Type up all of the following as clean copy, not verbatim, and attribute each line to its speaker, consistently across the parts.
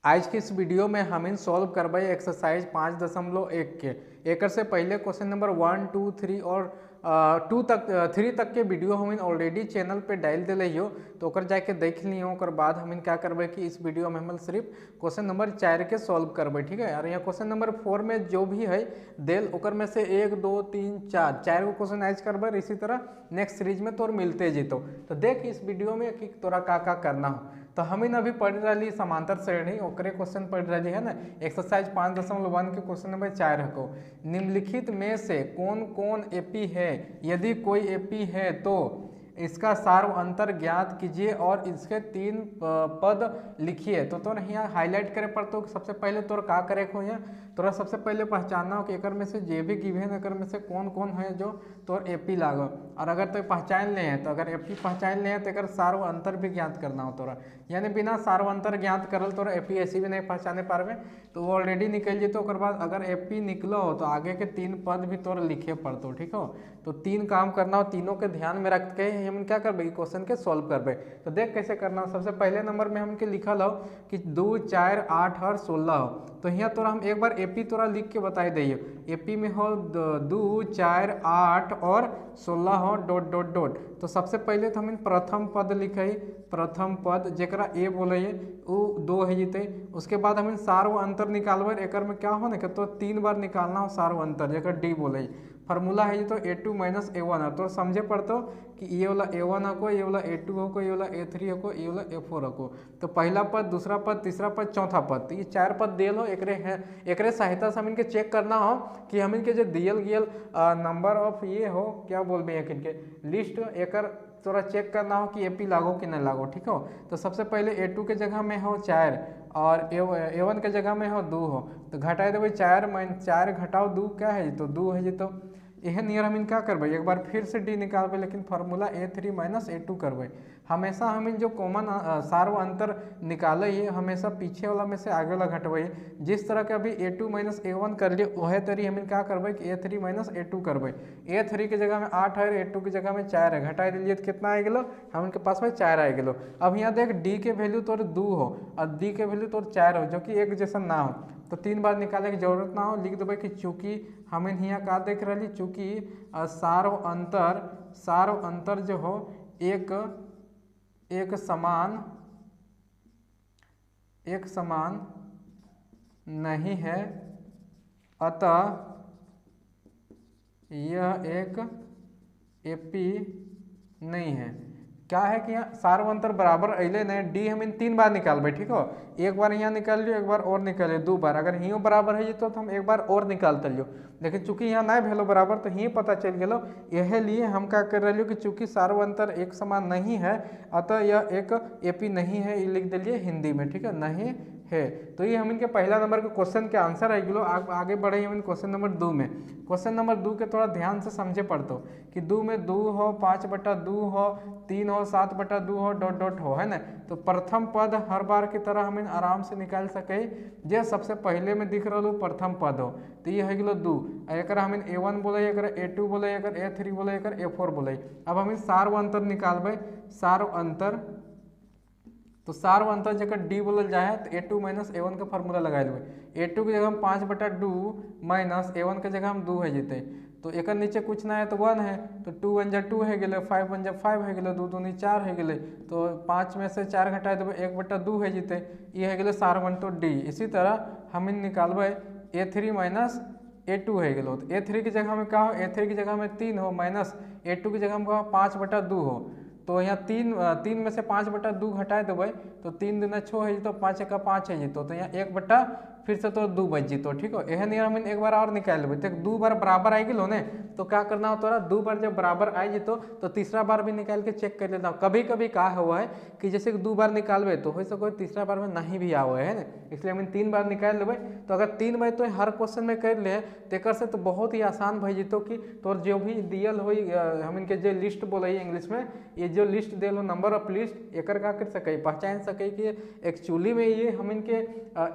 Speaker 1: आज के इस वीडियो में हम इन सॉल्व करवाई एक्सरसाइज 5.1 के एकर से पहले क्वेश्चन नंबर 1, 2, 3 और 3 तक के वीडियो हम इन ऑलरेडी चैनल पे डाल दिले हो, तो ओकर जाके देख लियो। ओकर बाद हम इन क्या करबे कि इस वीडियो में हम सिर्फ क्वेश्चन नंबर 4 के सॉल्व करबे, ठीक है। और यहाँ क्वेश्चन नंबर 4 में जो भी है देल ओकर में से 1, 2, 3, 4 गो क्वेश्चन आज करबे। इसी तरह नेक्स्ट सीरीज में तोर मिलते जीतो। तो देख इस वीडियो में कि तोरा का करना हो। तो हम इन अभी पढ़ रही समांतर श्रेणी ओकरे क्वेश्चन पढ़ रही है ना। एक्सरसाइज 5.1 के क्वेश्चन नंबर 4 को निम्नलिखित में से कौन कौन एपी है, यदि कोई एपी है तो इसका सार्व अंतर ज्ञात कीजिए और इसके 3 पद लिखिए। तो तोर यहाँ हाईलाइट करे पड़तो। सबसे पहले तोर का करे को यहाँ तोरा सबसे पहले पहचानना हो कि एकर में से जे भी गिवन एकर में से कौन कौन है जो तोर एपी लागो। और अगर तो पहचान ले हैं तो अगर एपी पहचान ले हैं तो एकर सार्व अंतर भी ज्ञात करना हो तोरा। यानी बिना सार्व अंतर ज्ञात करल तोरा एपी ऐसी भी नहीं पहचाने पारबे, तो वो ऑलरेडी निकल जेतो। ओकर बाद अगर एपी निकलो हो तो आगे के 3 पद भी तोर लिखे पड़तो, ठीक हो। तो 3 काम करना हो, तीनों के ध्यान में रख के हम क्या करबे क्वेश्चन के सॉल्व करबे। तो देख कैसे करना हो। सबसे पहले नंबर में हमके लिखल हो कि 2, 4, 8 और 16 हो। तो यहाँ तोरा हम एक बार एपी तोरा लिख के बताई दिए। एपी में हो 2, 4, 8 और 16 हो डॉट डॉट डॉट। तो सबसे पहले तो हम प्रथम पद लिखे, प्रथम पद जेकरा ए बोले वो 2 है जीते। उसके बाद हम सार्व अंतर निकालबे। एकर में क्या हो ना तो 3 बार निकालना हो सार्व अंतर, जेकर डी बोले फार्मूला है तो A2 - A1 है। तो समझे पड़तो कि ये वाला A1 हो, ये वाला A2 हो, ये वाला A3 हो, ये वाला A4 हो। तो पहला पद, दूसरा पद, तीसरा पद, चौथा पद, तो ये 4 पद दियल हो। एकरे सहायता से हम इनके चेक करना हो कि हम इनके जो दियल गियल नंबर ऑफ ये हो क्या बोलबे इनके लिस्ट एकर तोरा चेक करना हो कि एपी लागो कि नहीं लागो, ठीक हो। तो सबसे पहले A2 के जगह में हो 4 और A1 के जगह में हो 2 हो। तो घटा देवे 4 घटाओ 2 क्या है तो 2 है जी। तो यह नियर हम क्या करबे एक बार फिर से डी निकालबे, लेकिन फार्मूला A3 - A2 करबे। हमेशा हम जो कॉमन सार्व अंतर निकाले ये हमेशा पीछे वाला में से आगे वाला घटबे। जिस तरह के अभी A2 - A1 कर लिए वह तरी हम क्या करबे कि A3 - A2 करबे। A3 के जगह में 8 है, A2 के जगह में 4 है, घटा दिलिए तो कितना आ गलो हम इनके पास में 4 आ गलो। अब यहाँ देख डी के वैल्यू तोर 2 हो और डी के वैल्यू तोर 4 हो, जो कि एक जैसा ना हो। तो 3 बार निकाले की जरूरत ना हो, लिख देवे कि चूंकि हमें यहाँ का देख रही चूंकि सार्व अंतर जो हो एक समान नहीं है, अतः यह एक एपी नहीं है। क्या है कि यहाँ सार्व अंतर बराबर अले नहीं, डी हम इन 3 बार निकालबे, ठीक हो। एक बार यहाँ निकाल लियो, एक बार और निकाल लियो, 2 बार। अगर हियो बराबर है तो हम एक बार और निकालते लियो, लेकिन चूंकि यहाँ नहीं भेलो बराबर तो ही पता चल गलो। यह लिए हम क्या कर रहे कि चूंकि सार्व अंतर एक समान नहीं है अतः यह एक एपी नहीं है, ये लिख दिलिए हिंदी में, ठीक है, नहीं है। तो ये हम इनके पहला नंबर के क्वेश्चन के आंसर है गलो। आगे बढ़े हम क्वेश्चन नंबर 2 में। क्वेश्चन नंबर 2 के थोड़ा ध्यान से समझे पड़तो कि 2 में 2 हो, 5/2 हो, 3 हो, 7/2 हो, डॉट डॉट हो, है ना। तो प्रथम पद हर बार की तरह हम आराम से निकाल सके। जे सबसे पहले में दिख रहा प्रथम पद हो तो ये है गलो 2। एक हम A1 बोले, एक A2 बोले, एक A3 बोले, एक A4 बोले। अब हम सार्व अंतर निकालबे। सार्व अंतर तो सार्व अंतर जगह डी बोलल जाए तो A2 - A1 का फार्मूला लगा देवे। A2 की जगह हम 5/2 माइनस A1 के जगह हम 2 है जीते। तो एक नीचे कुछ ना है तो 1 है, तो 2 1 जा 2 है गए, 5 1 जा 5 है गए, 2 2 4 है गए। तो 5 में से 4 घटा देवे, 1/2 है जीते। ये है गए सार्व अंतर डी। इसी तरह हम निकालबे A3 - A2 है गए। तो A3 की जगह में क्या हो, A3 की जगह में 3 हो माइनस A2 की जगह में क्या हो 5/2 हो। तो यहाँ 3 में से 5/2 घटा देवे तो 3 दूना 6 है जीतो, 5 का 5 है जीतो। तो यहाँ 1 फिर से तो 2 बच जीतो, ठीक हो। यह नियम हम एक बार और निकाल लेवे। तो 2 बार बराबर आई गलो ने, तो क्या करना हो तोरा 2 बार जब बराबर आई जीतो तो तीसरा बार भी निकाल के चेक कर लेता हूँ। कभी कभी क्या हुआ है कि जैसे कि 2 बार निकालबे तो हो सको तीसरा बार में नहीं भी आवे है ना, इसलिए हम 3 बार निकाल लेवे। तो अगर 3 बार तो हर क्वेश्चन में कर ले तो से तो बहुत ही आसान भई जीतो कि तोर जो भी दियल हो हम इनके जो लिस्ट बोले इंग्लिश में, ये जो लिस्ट दिल हो नंबर ऑफ लिस्ट एकर का कर सके पहचान सके कि एक्चुअली में ये हम इनके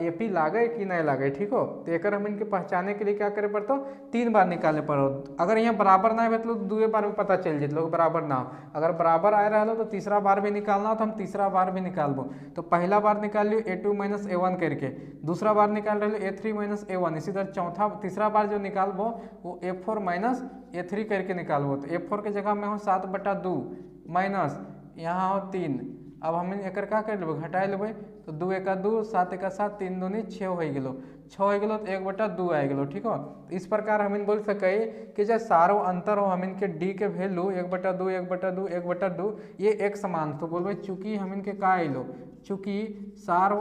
Speaker 1: एपी लागे कि कि नहीं लगे, ठीक हो। तो एक हम इनके पहचाने के लिए क्या करे पड़ता 3 बार निकालने पड़ो। अगर यहाँ बराबर ना है तो 2 बार में पता चल जाए बराबर ना हो। अगर बराबर आए रहा तो तीसरा बार भी निकालना हो तो हम तीसरा बार भी निकालबो। तो पहला बार निकाल लियो a2 माइनस a1 करके, दूसरा बार निकाल रहे a3 माइनस a1, इसी तरह तीसरा बार जो निकालबो वो a4 माइनस a3 करके निकालबो। तो a4 के जगह में हो 7/2 माइनस यहाँ हो 3। अब हम एक क्या कर लेबै घटा लेबै। तो 2 × 2 7 × 7 3 दूनी 6 हो गेलो, 6 हो गेलो तो 1/2 आ गेलो, ठीक हो। तो इस प्रकार हम बोल सके कि जब सारो अंतर हो हम इनके डी के वैल्यू 1/2 1/2 1/2 ये एक समान। तो बोलबे चूंकि हम इनके का आइलो, चूंकि सारो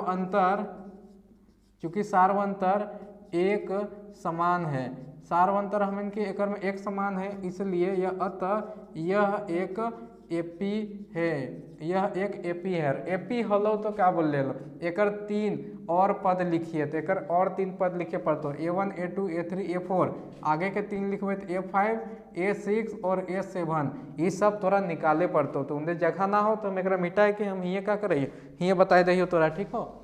Speaker 1: अंतर एक समान है, सारो अंतर हम इनके एक में एक समान है, इसलिए यह अतः यह एक एपी है, यह एक एपी है। एपी हलो तो क्या बोल ले लो एकर 3 और पद लिखिए, तो एकर और 3 पद लिखे पड़तो a1 a2 a3 a4, आगे के 3 लिखबे तो a5 a6 और a7, ये सब तोरा निकाले पड़तो। तो उनके जगह ना हो तो हम एक मिटाए के हम ये क्या करिए ये बताए दही तोरा, ठीक हो।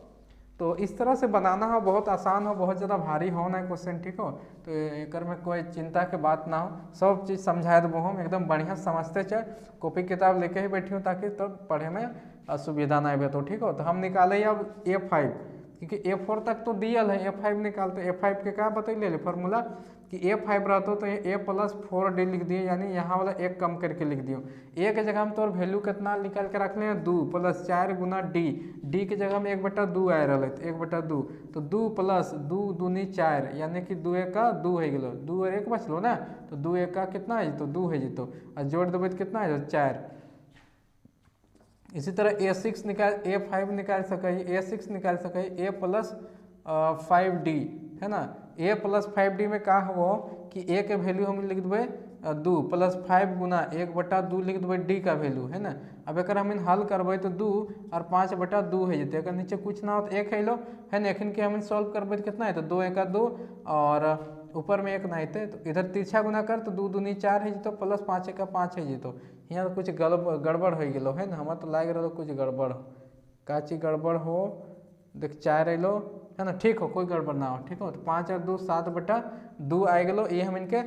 Speaker 1: तो इस तरह से बनाना हो, बहुत आसान हो, बहुत ज़्यादा भारी हो ना क्वेश्चन, ठीक हो। तो एक में कोई चिंता के बात ना हो, सब चीज़ समझाए देबो हम एकदम बढ़िया समझते चाहे कॉपी किताब लेके ही बैठी हूँ ताकि तो पढ़े में असुविधा ना आए, तो ठीक हो। तो हम निकाले अब a5, क्योंकि a4 तक तो दियल है, a5 निकालते। a5 के क्या बतैले फार्मूला कि a5 रहता तो a+4d लिख दिए, यानी यहाँ वाला एक कम करके लिख दियो। a के जगह हम तो वैल्यू कितना निकाल के रख ले 2 + 4 × d, d के जगह में 1/2 आए रहा तो 1/2, तो 2 + 2 दूनी 4, यानी कि 2 × 2 हो गलो, 2 और 1 बचलो ना, तो 2 × 1 कितना है तो 2 है जीतो, और जोड़ देवे तो कितना है 4। इसी तरह a6 निकाल a5 निकाल सके, a6 निकाल सके a+5d है ना। a+5d में का हो कि a के वैल्यू हम लिख देवे 2 + 5 × 1/2 लिख देवे d का वैल्यू है ना। अब एक हम हल करबे तो 2 और 5/2 है जते, एक नीचे कुछ ना हो तो 1 हेलो है ना। एखन के हम सॉल्व करबे तो कितना है तो 2 × 2 और ऊपर में 1 ना आते, तो इधर तिरछा गुना कर तो 2 दूनी 4 है जीतो, + 5 × 5 है जीतो। यहाँ कुछ गड़बड़ हो गलो है ना, हमारा तो लाग रहा कुछ गड़बड़ हो, का चीज गड़बड़ हो देख 4 अलो है ना, ठीक हो, कोई गड़बड़ ना हो, ठीक हो। तो 5 और 2 7/2 आ गलो, ये हम इनके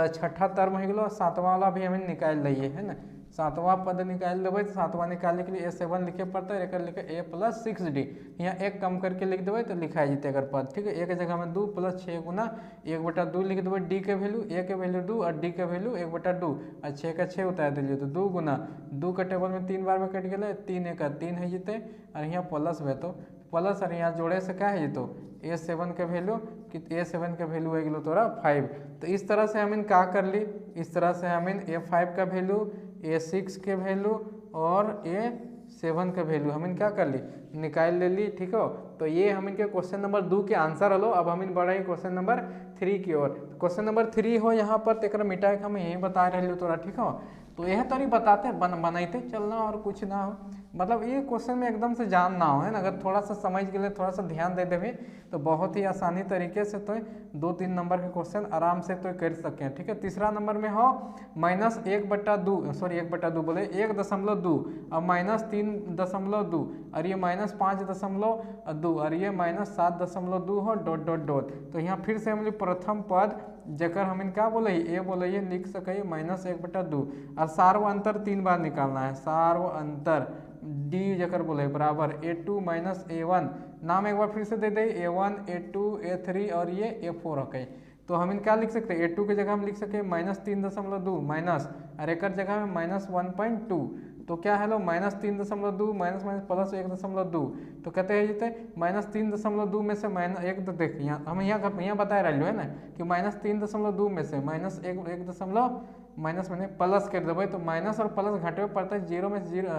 Speaker 1: छठा टर्म हो गलो। 7वां वाला भी हम निकाल लिए है ना, 7वां पद निकाल देवे। तो 7वां निकालने के लिए a7 लिखे पड़ता है, एक लिखे a+6d, यहाँ एक कम करके लिख देवे तो लिखा जीते अगर पद, ठीक है। एक जगह में 2 + 6 × 1/2 लिख देवे, d के वैल्यू a के वैल्यू 2 और d के वैल्यू 1/2 और 6 का 6 उतार दिलिए, तो 2 × 2 का टेबल में 3 बार में कट गए, 3 × 3 है जीते, और यहाँ प्लस है तो प्लस, और यहाँ जोड़े से क्या है जीतो a7 के वैल्यू कि a7 के वैल्यू है गलो तोरा 5। तो इस तरह से हम का कर ली, इस तरह से हम a5 का वैल्यू, a6 के वैल्यू और a7 का वैल्यू हम क्या कर ली निकाल ले ली, ठीक हो। तो ये हम इनके क्वेश्चन नंबर 2 के आंसर हलो। अब हम इन बढ़े क्वेश्चन नंबर 3 की ओर। क्वेश्चन नंबर 3 हो यहाँ पर तेरा मिटा के हम यही बता रहे हो तोरा, ठीक हो। तो यह तरी बताते बनाते चलना और कुछ ना हो, मतलब ये क्वेश्चन में एकदम से जान ना हो है ना। अगर थोड़ा सा समझ के लिए थोड़ा सा ध्यान दे देवे तो बहुत ही आसानी तरीके से तो 2-3 नंबर के क्वेश्चन आराम से तो कर सकें, ठीक है। तीसरा नंबर में हो -1/2 सॉरी 1/2 बोले 1.2 और -3.2 और ये -5.2 और ये -7.2 हो डॉट डॉट डॉट। तो यहाँ फिर से हम प्रथम पद जकर हम क्या बोले ए बोले लिख सके -1/2 और सार्व अंतर 3 बार निकालना है। सार्व अंतर डी जकर बोले बराबर a2 - a1, नाम एक बार फिर से दे दे a1 a2 a3 और ये a4 है। तो हम क्या लिख सकते हैं a2 की जगह हम लिख सकते -3.2 माइनस और एक जगह में -1.2, तो क्या है लो -3.2 माइनस प्लस 1.2, तो कहते हैं जीते -3.2 में से -1, तो देख यहाँ हम यहाँ बता रहे है ना कि -3.2 में से -1 माइनस मैंने प्लस कर देवे, तो माइनस और प्लस घटे पड़ता है। 0 में से 0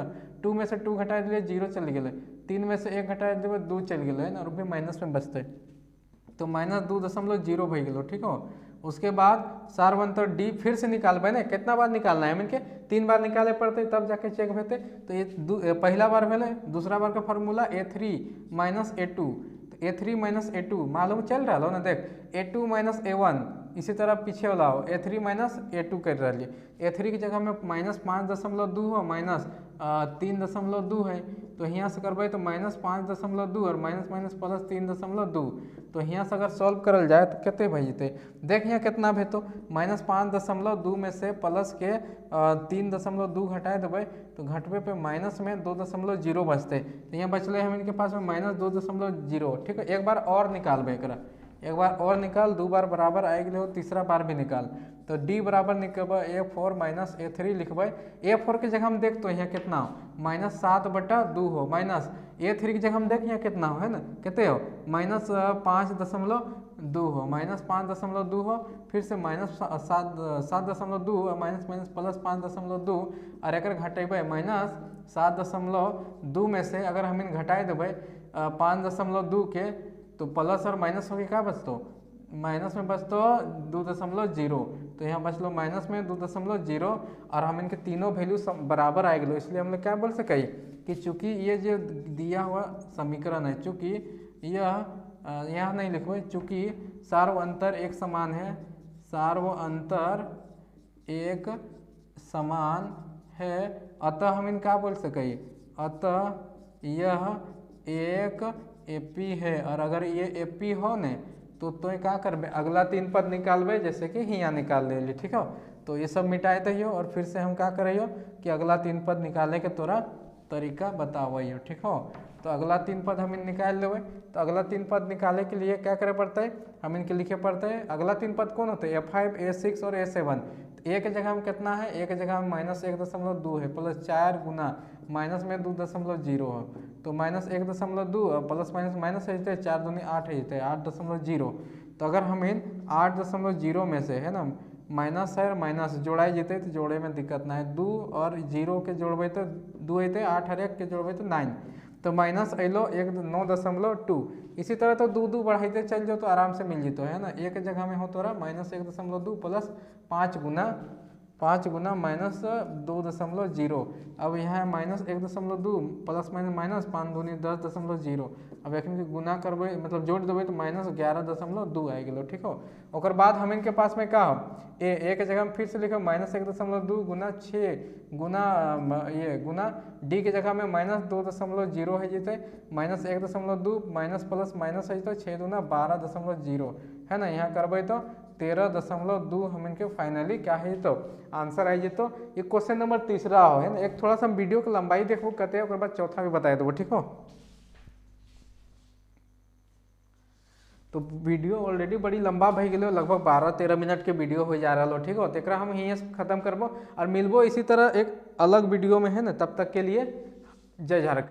Speaker 1: 2 में से 2 घटा दिए 0 चल गए, 3 में से 1 घटा देवे 2 चल गए है ना, रुपये माइनस में बचते, तो -2.0 हो गए, ठीक हो। उसके बाद सार्वंतर डी फिर से निकालबे ना, कितना बार निकालना है इनके 3 बार निकाले पड़ते तब जाके चेक होते। तो ये पहला बार भेले, दूसरा बार का फार्मूला a3 - a2, तो a3 - a2 मालूम चल रहा हो ना, देख a2 - a1, इसी तरह पीछे वाला हो a3 - a2 कर रहा है। a3 की जगह में -5.2 हो -3.2 है, तो यहाँ से करबै तो -5.2 और माइनस माइनस प्लस 3.2। तो यहाँ से अगर सॉल्व करल जाए तो कितने भई जेतै, देख यहाँ कितना भेतो -5.2 में से प्लस के 3.2 घटा देबै तो घटबे पे माइनस में 2.0 बचते। तो यहाँ बचले हम इनके पास में -2.0। ठीक है, एक बार और निकालबे एकरा, एक बार और निकाल, 2 बार बराबर आ गए हो, तीसरा बार भी निकाल। तो d बराबर निकलबे a4 माइनस a3 लिखबे। a4 के जगह हम देख तो यहाँ कितना हो -7/2 हो, माइनस a3 की जगह हम देख यहाँ कितना हो, है ना, कितने हो -5.2 हो, -5.2 हो, फिर से -7.2 माइनस माइनस प्लस 5.2 और एक घटेबे -7.2 में से अगर हम घटाए देवे 5.2 के तो प्लस और माइनस होके क्या बचतो, माइनस में बचतो 2.0। तो यहाँ बचलो माइनस में 2.0 और हम इनके तीनों वैल्यू बराबर आ गए, इसलिए हम लोग क्या बोल सके कि चूंकि ये जो दिया हुआ समीकरण है, चूंकि यह नहीं लिखो, चूंकि सार्व अंतर एक समान है, सार्व अंतर एक समान है, अतः हम इन क्या बोल सके, अतः यह एक एपी है। और अगर ये एपी हो ने तो क्या करबे, अगला 3 पद निकालबे, जैसे कि यहाँ निकाल ले। ठीक है, तो ये सब मिटाए दियो और फिर से हम क्या करियो कि अगला 3 पद निकाले के तोरा तरीका बताइयो। ठीक हो, तो अगला 3 पद हम निकाल लेवे। तो अगला 3 पद निकाले के लिए क्या करे पड़ता है, हम इनके लिखे पड़ते हैं। अगला 3 पद कौन होते हैं, A5 A6 और A7। तो ए के जगह में कितना है, ए के जगह में -1.2 है, प्लस 4 गुना माइनस में 2.0 है, तो -1.2 और प्लस माइनस माइनस है, 4 दूनी 8 है, 8.0। तो अगर हम इन 8.0 में से, है ना, माइनस है और माइनस जोड़ाई जेते तो जोड़े में दिक्कत ना है, 2 और 0 के जोड़बे तो 2 अते, 8 और 1 के जोड़बे तो 9, तो माइनस अलो 9.2। इसी तरह तो 2 बढ़ाते चल जाओ तो आराम से मिल जीतो, है ना। एक जगह में हो तोरा -1.2 प्लस 5 गुना -2.0। अब यहाँ -1.2 प्लस माइनस 5 दूनी 10.0। अब एक गुना करबे मतलब जोड़ देवे तो -11.2 आ गए। ठीक हो, और बाद हम इनके पास में क्या हो, ए के जगह में फिर से लिखो -1.2 गुना 6 गुना डी के जगह में -2.0 है जीते, -1.2 माइनस प्लस माइनस है तो 6 दूना 12.0, है ना। यहाँ करबे तो 13.2 हम इनके फाइनली क्या है तो आंसर आई तो ये क्वेश्चन नंबर 3 हो, है ना। एक थोड़ा सा वीडियो की लंबाई देखो कहते हैं, बाद चौथा भी बता देवो। ठीक हो, तो वीडियो ऑलरेडी बड़ी लंबा भई गए, लगभग 12-13 मिनट के वीडियो हो जा रहा हो। ठीक हो, तो एकरा हम यहीं खत्म करबो और मिलबो इसी तरह एक अलग वीडियो में, है ना। तब तक के लिए जय झारखंड।